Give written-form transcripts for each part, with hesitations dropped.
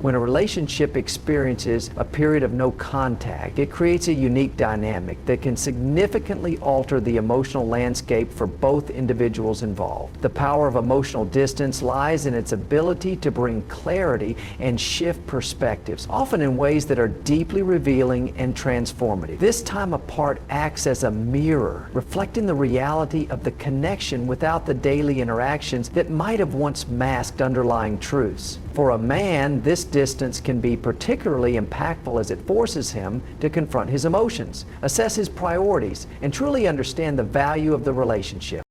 When a relationship experiences a period of no contact, it creates a unique dynamic that can significantly alter the emotional landscape for both individuals involved. The power of emotional distance lies in its ability to bring clarity and shift perspectives, often in ways that are deeply revealing and transformative. This time apart acts as a mirror, reflecting the reality of the connection without the daily interactions that might have once masked underlying truths. For a man, this distance can be particularly impactful as it forces him to confront his emotions, assess his priorities, and truly understand the value of the relationship.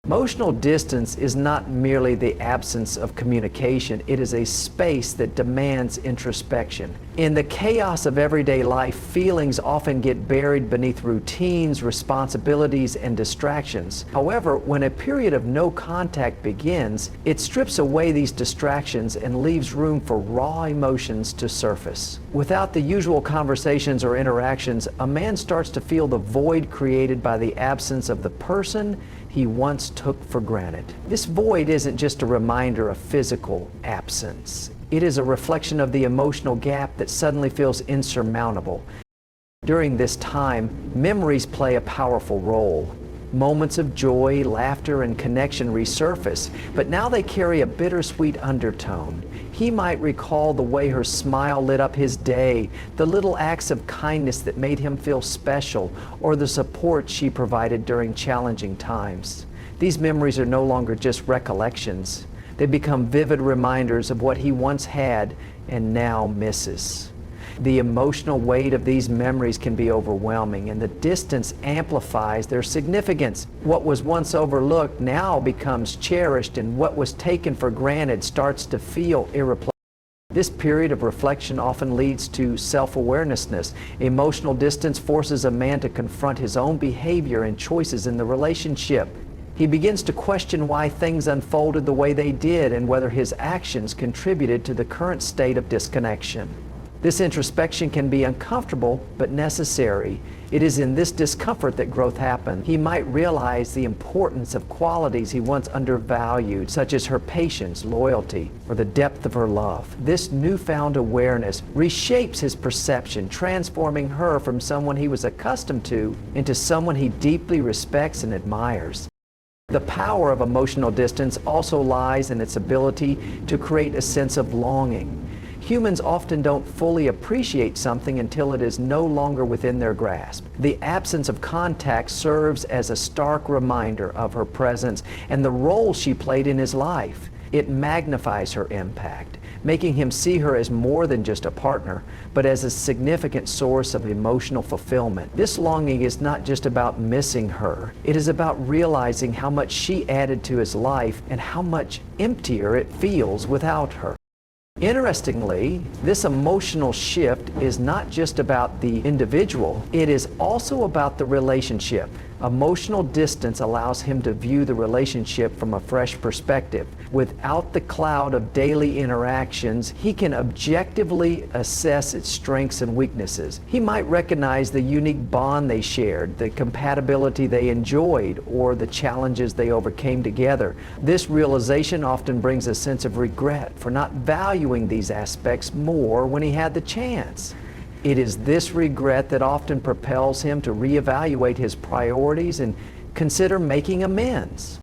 Emotional distance is not merely the absence of communication, it is a space that demands introspection. In the chaos of everyday life, feelings often get buried beneath routines, responsibilities, and distractions. However, when a period of no contact begins, it strips away these distractions and leaves room for raw emotions to surface. Without the usual conversations or interactions, a man starts to feel the void created by the absence of the person he once took for granted. This void isn't just a reminder of physical absence. It is a reflection of the emotional gap that suddenly feels insurmountable. During this time, memories play a powerful role. Moments of joy, laughter, and connection resurface, but now they carry a bittersweet undertone. He might recall the way her smile lit up his day, the little acts of kindness that made him feel special, or the support she provided during challenging times. These memories are no longer just recollections. They become vivid reminders of what he once had and now misses. The emotional weight of these memories can be overwhelming, and the distance amplifies their significance. What was once overlooked now becomes cherished, and what was taken for granted starts to feel irreplaceable. This period of reflection often leads to self-awareness. Emotional distance forces a man to confront his own behavior and choices in the relationship. He begins to question why things unfolded the way they did and whether his actions contributed to the current state of disconnection. This introspection can be uncomfortable but necessary. It is in this discomfort that growth happens. He might realize the importance of qualities he once undervalued, such as her patience, loyalty, or the depth of her love. This newfound awareness reshapes his perception, transforming her from someone he was accustomed to into someone he deeply respects and admires. The power of emotional distance also lies in its ability to create a sense of longing. Humans often don't fully appreciate something until it is no longer within their grasp. The absence of contact serves as a stark reminder of her presence and the role she played in his life. It magnifies her impact, making him see her as more than just a partner, but as a significant source of emotional fulfillment. This longing is not just about missing her. It is about realizing how much she added to his life and how much emptier it feels without her. Interestingly, this emotional shift is not just about the individual, it is also about the relationship. Emotional distance allows him to view the relationship from a fresh perspective. Without the cloud of daily interactions, he can objectively assess its strengths and weaknesses. He might recognize the unique bond they shared, the compatibility they enjoyed, or the challenges they overcame together. This realization often brings a sense of regret for not valuing these aspects more when he had the chance. It is this regret that often propels him to reevaluate his priorities and consider making amends.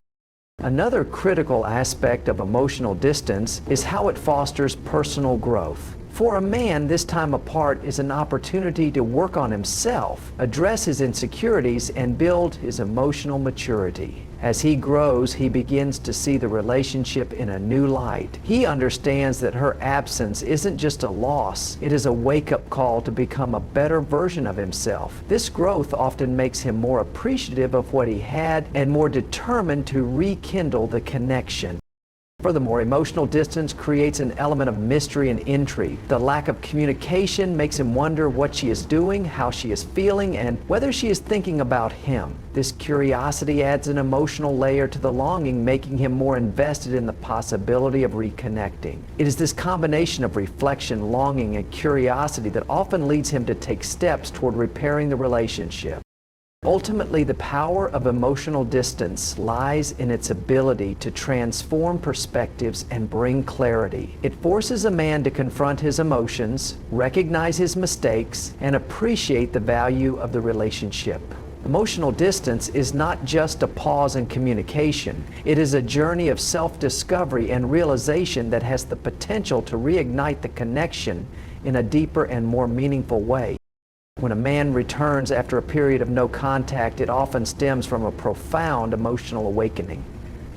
Another critical aspect of emotional distance is how it fosters personal growth. For a man, this time apart is an opportunity to work on himself, address his insecurities, and build his emotional maturity. As he grows, he begins to see the relationship in a new light. He understands that her absence isn't just a loss, it is a wake-up call to become a better version of himself. This growth often makes him more appreciative of what he had and more determined to rekindle the connection. Furthermore, emotional distance creates an element of mystery and intrigue. The lack of communication makes him wonder what she is doing, how she is feeling, and whether she is thinking about him. This curiosity adds an emotional layer to the longing, making him more invested in the possibility of reconnecting. It is this combination of reflection, longing, and curiosity that often leads him to take steps toward repairing the relationship. Ultimately, the power of emotional distance lies in its ability to transform perspectives and bring clarity. It forces a man to confront his emotions, recognize his mistakes, and appreciate the value of the relationship. Emotional distance is not just a pause in communication. It is a journey of self-discovery and realization that has the potential to reignite the connection in a deeper and more meaningful way. When a man returns after a period of no contact, it often stems from a profound emotional awakening.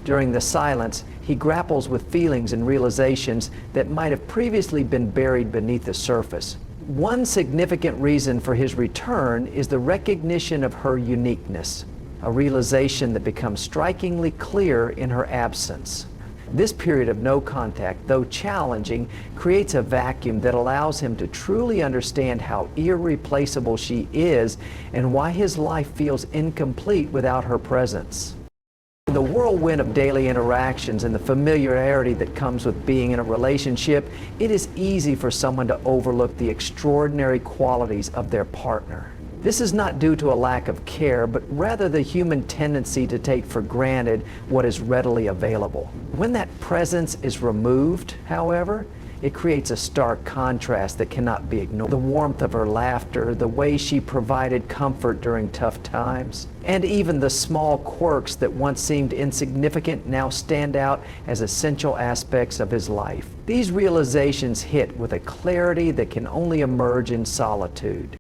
During the silence, he grapples with feelings and realizations that might have previously been buried beneath the surface. One significant reason for his return is the recognition of her uniqueness, a realization that becomes strikingly clear in her absence. This period of no contact, though challenging, creates a vacuum that allows him to truly understand how irreplaceable she is and why his life feels incomplete without her presence. In the whirlwind of daily interactions and the familiarity that comes with being in a relationship, it is easy for someone to overlook the extraordinary qualities of their partner. This is not due to a lack of care, but rather the human tendency to take for granted what is readily available. When that presence is removed, however, it creates a stark contrast that cannot be ignored. The warmth of her laughter, the way she provided comfort during tough times, and even the small quirks that once seemed insignificant now stand out as essential aspects of his life. These realizations hit with a clarity that can only emerge in solitude.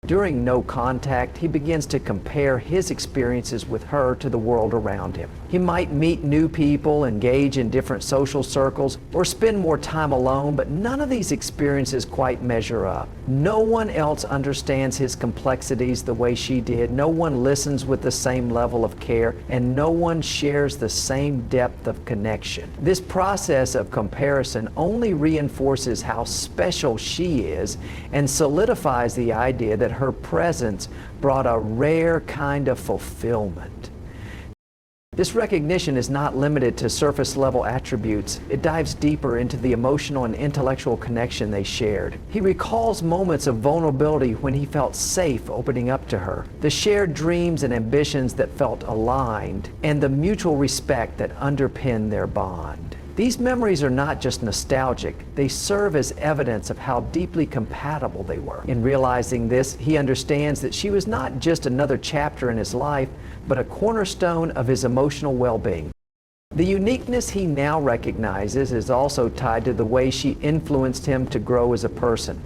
During no contact, he begins to compare his experiences with her to the world around him. He might meet new people, engage in different social circles, or spend more time alone, but none of these experiences quite measure up. No one else understands his complexities the way she did. No one listens with the same level of care, and no one shares the same depth of connection. This process of comparison only reinforces how special she is and solidifies the idea that her presence brought a rare kind of fulfillment. This recognition is not limited to surface-level attributes. It dives deeper into the emotional and intellectual connection they shared. He recalls moments of vulnerability when he felt safe opening up to her, the shared dreams and ambitions that felt aligned, and the mutual respect that underpinned their bond. These memories are not just nostalgic, they serve as evidence of how deeply compatible they were. In realizing this, he understands that she was not just another chapter in his life, but a cornerstone of his emotional well-being. The uniqueness he now recognizes is also tied to the way she influenced him to grow as a person.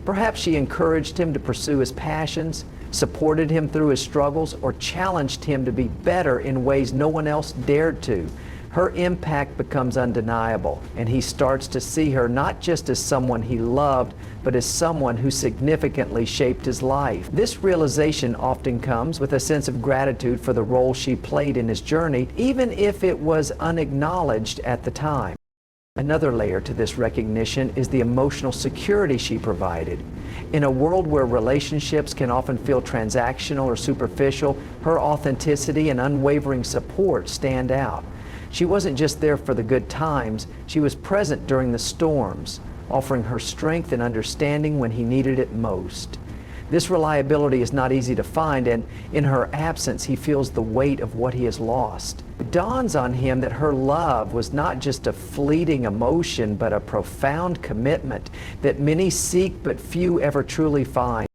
Perhaps she encouraged him to pursue his passions, supported him through his struggles, or challenged him to be better in ways no one else dared to. Her impact becomes undeniable, and he starts to see her not just as someone he loved, but as someone who significantly shaped his life. This realization often comes with a sense of gratitude for the role she played in his journey, even if it was unacknowledged at the time. Another layer to this recognition is the emotional security she provided. In a world where relationships can often feel transactional or superficial, her authenticity and unwavering support stand out. She wasn't just there for the good times, she was present during the storms, offering her strength and understanding when he needed it most. This reliability is not easy to find, and in her absence, he feels the weight of what he has lost. It dawns on him that her love was not just a fleeting emotion, but a profound commitment that many seek but few ever truly find.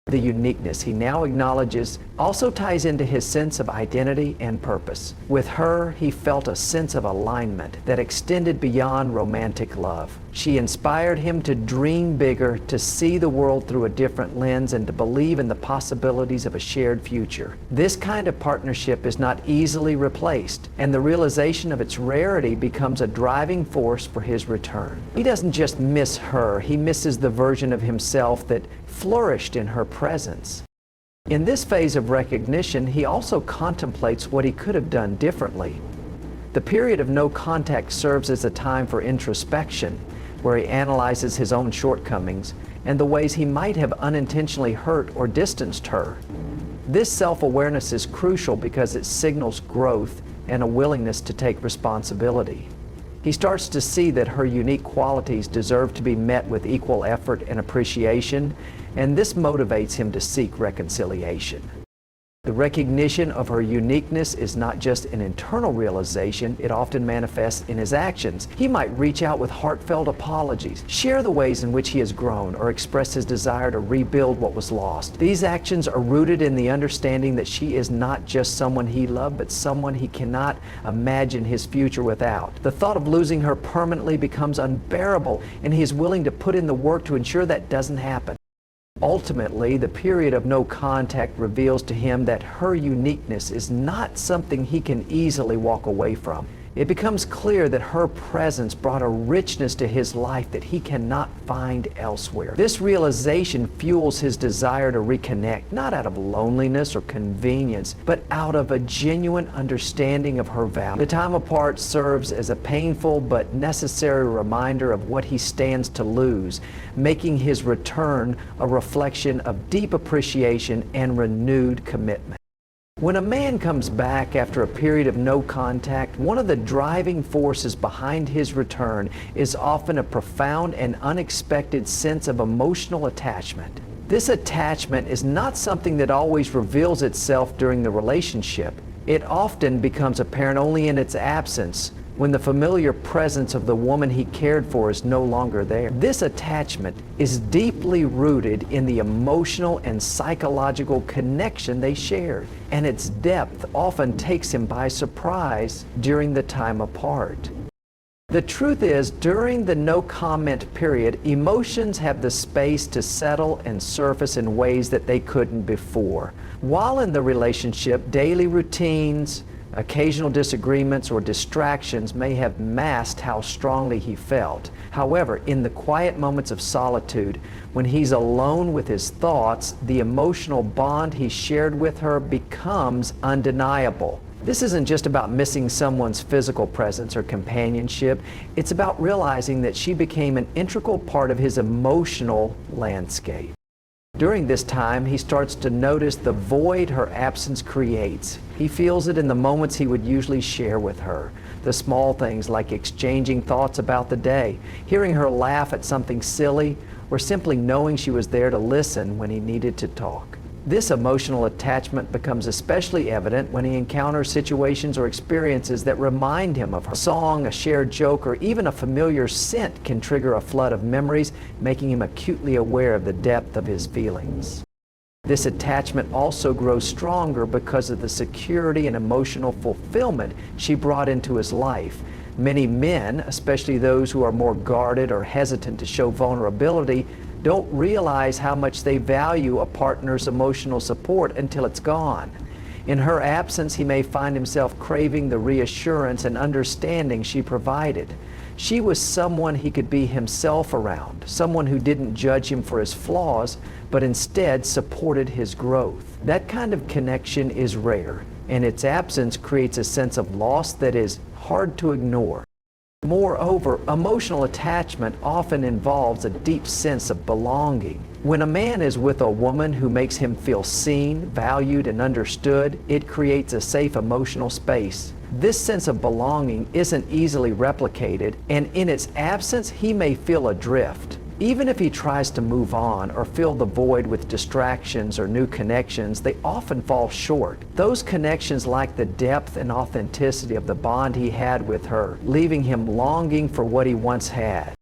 The uniqueness he now acknowledges also ties into his sense of identity and purpose. With her, he felt a sense of alignment that extended beyond romantic love. She inspired him to dream bigger, to see the world through a different lens, and to believe in the possibilities of a shared future. This kind of partnership is not easily replaced, and the realization of its rarity becomes a driving force for his return. He doesn't just miss her, he misses the version of himself that flourished in her presence. In this phase of recognition, he also contemplates what he could have done differently. The period of no contact serves as a time for introspection, where he analyzes his own shortcomings and the ways he might have unintentionally hurt or distanced her. This self-awareness is crucial because it signals growth and a willingness to take responsibility. He starts to see that her unique qualities deserve to be met with equal effort and appreciation, and this motivates him to seek reconciliation. The recognition of her uniqueness is not just an internal realization, it often manifests in his actions. He might reach out with heartfelt apologies, share the ways in which he has grown, or express his desire to rebuild what was lost. These actions are rooted in the understanding that she is not just someone he loved, but someone he cannot imagine his future without. The thought of losing her permanently becomes unbearable, and he is willing to put in the work to ensure that doesn't happen. Ultimately, the period of no contact reveals to him that her uniqueness is not something he can easily walk away from. It becomes clear that her presence brought a richness to his life that he cannot find elsewhere. This realization fuels his desire to reconnect, not out of loneliness or convenience, but out of a genuine understanding of her value. The time apart serves as a painful but necessary reminder of what he stands to lose, making his return a reflection of deep appreciation and renewed commitment. When a man comes back after a period of no contact, one of the driving forces behind his return is often a profound and unexpected sense of emotional attachment. This attachment is not something that always reveals itself during the relationship. It often becomes apparent only in its absence, when the familiar presence of the woman he cared for is no longer there. This attachment is deeply rooted in the emotional and psychological connection they shared, and its depth often takes him by surprise during the time apart. The truth is, during the no comment period, emotions have the space to settle and surface in ways that they couldn't before. While in the relationship, daily routines, occasional disagreements or distractions may have masked how strongly he felt. However, in the quiet moments of solitude, when he's alone with his thoughts, the emotional bond he shared with her becomes undeniable. This isn't just about missing someone's physical presence or companionship. It's about realizing that she became an integral part of his emotional landscape. During this time, he starts to notice the void her absence creates. He feels it in the moments he would usually share with her. The small things like exchanging thoughts about the day, hearing her laugh at something silly, or simply knowing she was there to listen when he needed to talk. This emotional attachment becomes especially evident when he encounters situations or experiences that remind him of her. A song, a shared joke, or even a familiar scent can trigger a flood of memories, making him acutely aware of the depth of his feelings. This attachment also grows stronger because of the security and emotional fulfillment she brought into his life. Many men, especially those who are more guarded or hesitant to show vulnerability, don't realize how much they value a partner's emotional support until it's gone. In her absence, he may find himself craving the reassurance and understanding she provided. She was someone he could be himself around, someone who didn't judge him for his flaws, but instead supported his growth. That kind of connection is rare, and its absence creates a sense of loss that is hard to ignore. Moreover, emotional attachment often involves a deep sense of belonging. When a man is with a woman who makes him feel seen, valued, and understood, it creates a safe emotional space. This sense of belonging isn't easily replicated, and in its absence, he may feel adrift. Even if he tries to move on or fill the void with distractions or new connections, they often fall short. Those connections lack the depth and authenticity of the bond he had with her, leaving him longing for what he once had.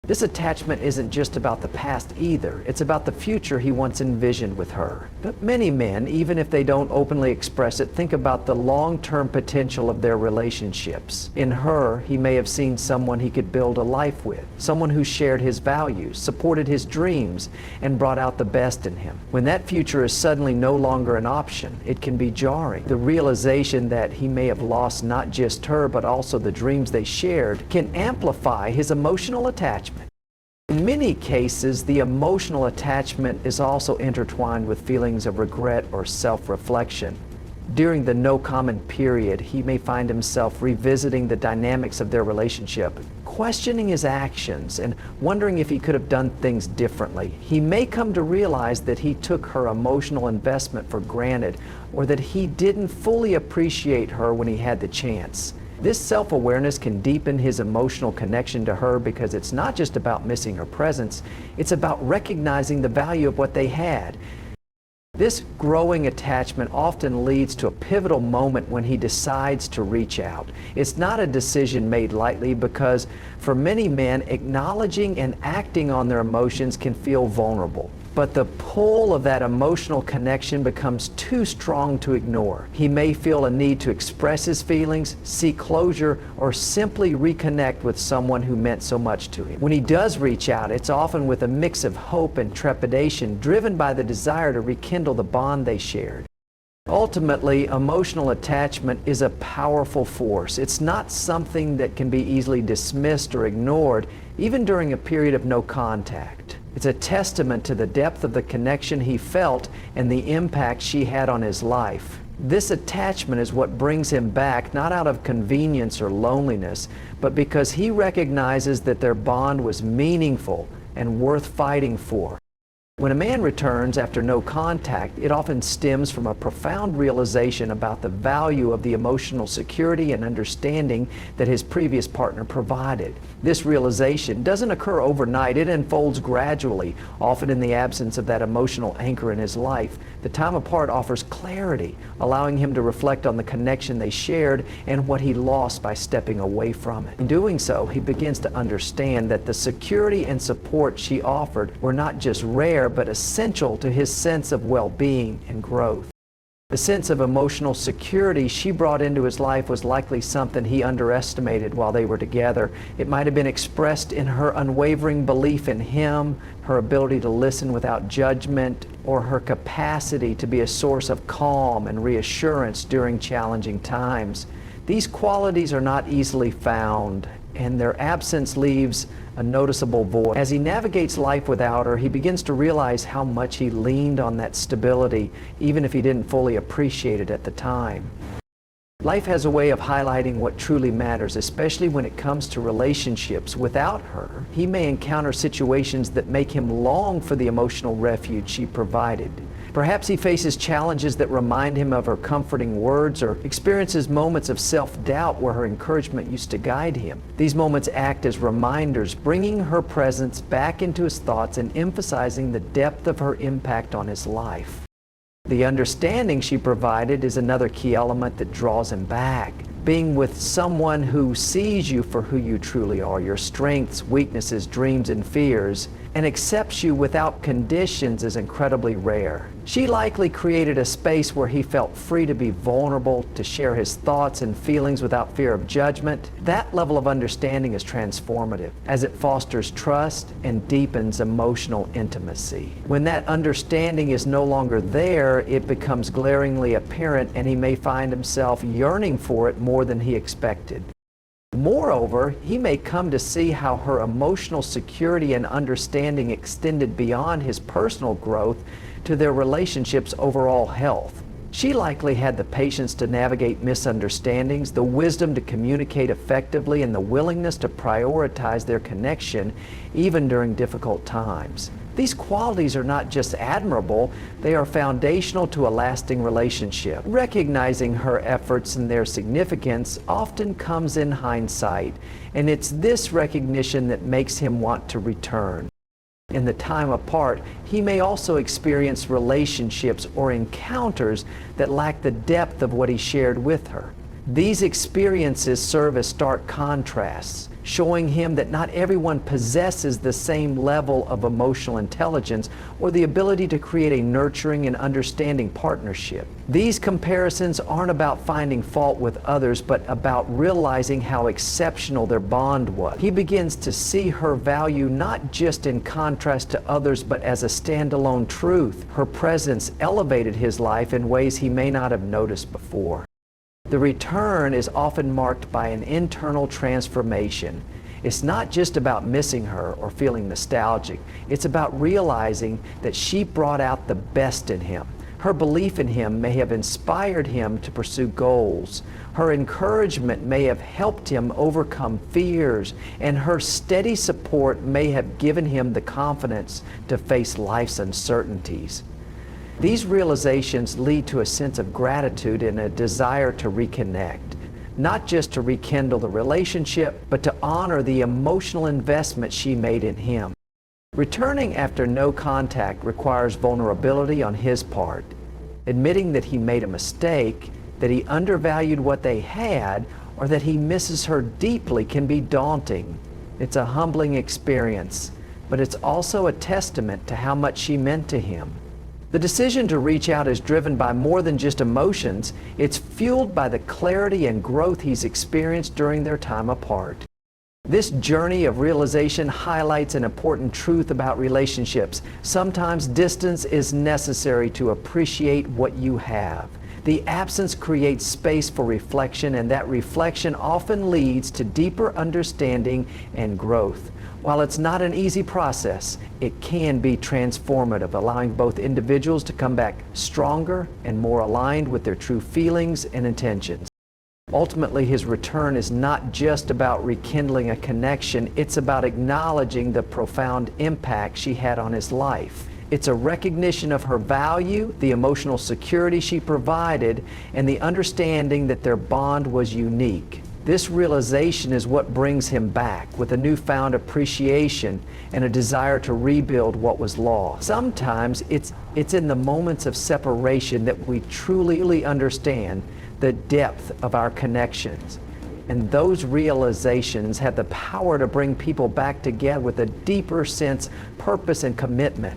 This attachment isn't just about the past either. It's about the future he once envisioned with her. But many men, even if they don't openly express it, think about the long-term potential of their relationships. In her, he may have seen someone he could build a life with, someone who shared his values, supported his dreams, and brought out the best in him. When that future is suddenly no longer an option, it can be jarring. The realization that he may have lost not just her, but also the dreams they shared, can amplify his emotional attachment. In many cases, the emotional attachment is also intertwined with feelings of regret or self-reflection. During the no comment period, he may find himself revisiting the dynamics of their relationship, questioning his actions and wondering if he could have done things differently. He may come to realize that he took her emotional investment for granted, or that he didn't fully appreciate her when he had the chance. This self-awareness can deepen his emotional connection to her because it's not just about missing her presence, it's about recognizing the value of what they had. This growing attachment often leads to a pivotal moment when he decides to reach out. It's not a decision made lightly because for many men, acknowledging and acting on their emotions can feel vulnerable. But the pull of that emotional connection becomes too strong to ignore. He may feel a need to express his feelings, seek closure, or simply reconnect with someone who meant so much to him. When he does reach out, it's often with a mix of hope and trepidation, driven by the desire to rekindle the bond they shared. Ultimately, emotional attachment is a powerful force. It's not something that can be easily dismissed or ignored, even during a period of no contact. It's a testament to the depth of the connection he felt and the impact she had on his life. This attachment is what brings him back, not out of convenience or loneliness, but because he recognizes that their bond was meaningful and worth fighting for. When a man returns after no contact, it often stems from a profound realization about the value of the emotional security and understanding that his previous partner provided. This realization doesn't occur overnight. It unfolds gradually, often in the absence of that emotional anchor in his life. The time apart offers clarity, allowing him to reflect on the connection they shared and what he lost by stepping away from it. In doing so, he begins to understand that the security and support she offered were not just rare, but essential to his sense of well-being and growth. The sense of emotional security she brought into his life was likely something he underestimated while they were together. It might have been expressed in her unwavering belief in him, her ability to listen without judgment, or her capacity to be a source of calm and reassurance during challenging times. These qualities are not easily found, and their absence leaves a noticeable void. As he navigates life without her, he begins to realize how much he leaned on that stability, even if he didn't fully appreciate it at the time. Life has a way of highlighting what truly matters, especially when it comes to relationships. Without her, he may encounter situations that make him long for the emotional refuge she provided. Perhaps he faces challenges that remind him of her comforting words, or experiences moments of self-doubt where her encouragement used to guide him. These moments act as reminders, bringing her presence back into his thoughts and emphasizing the depth of her impact on his life. The understanding she provided is another key element that draws him back. Being with someone who sees you for who you truly are, your strengths, weaknesses, dreams, and fears, and accepts you without conditions is incredibly rare. She likely created a space where he felt free to be vulnerable, to share his thoughts and feelings without fear of judgment. That level of understanding is transformative, as it fosters trust and deepens emotional intimacy. When that understanding is no longer there, it becomes glaringly apparent, and he may find himself yearning for it more than he expected. Moreover, he may come to see how her emotional security and understanding extended beyond his personal growth to their relationship's overall health. She likely had the patience to navigate misunderstandings, the wisdom to communicate effectively, and the willingness to prioritize their connection even during difficult times. These qualities are not just admirable, they are foundational to a lasting relationship. Recognizing her efforts and their significance often comes in hindsight, and it's this recognition that makes him want to return. In the time apart, he may also experience relationships or encounters that lack the depth of what he shared with her. These experiences serve as stark contrasts, showing him that not everyone possesses the same level of emotional intelligence or the ability to create a nurturing and understanding partnership. These comparisons aren't about finding fault with others, but about realizing how exceptional their bond was. He begins to see her value not just in contrast to others, but as a standalone truth. Her presence elevated his life in ways he may not have noticed before. The return is often marked by an internal transformation. It's not just about missing her or feeling nostalgic. It's about realizing that she brought out the best in him. Her belief in him may have inspired him to pursue goals. Her encouragement may have helped him overcome fears, and her steady support may have given him the confidence to face life's uncertainties. These realizations lead to a sense of gratitude and a desire to reconnect, not just to rekindle the relationship, but to honor the emotional investment she made in him. Returning after no contact requires vulnerability on his part. Admitting that he made a mistake, that he undervalued what they had, or that he misses her deeply can be daunting. It's a humbling experience, but it's also a testament to how much she meant to him. The decision to reach out is driven by more than just emotions. It's fueled by the clarity and growth he's experienced during their time apart. This journey of realization highlights an important truth about relationships. Sometimes distance is necessary to appreciate what you have. The absence creates space for reflection, and that reflection often leads to deeper understanding and growth. While it's not an easy process, it can be transformative, allowing both individuals to come back stronger and more aligned with their true feelings and intentions. Ultimately, his return is not just about rekindling a connection, it's about acknowledging the profound impact she had on his life. It's a recognition of her value, the emotional security she provided, and the understanding that their bond was unique. This realization is what brings him back with a newfound appreciation and a desire to rebuild what was lost. Sometimes it's in the moments of separation that we truly understand the depth of our connections. And those realizations have the power to bring people back together with a deeper sense, purpose, and commitment.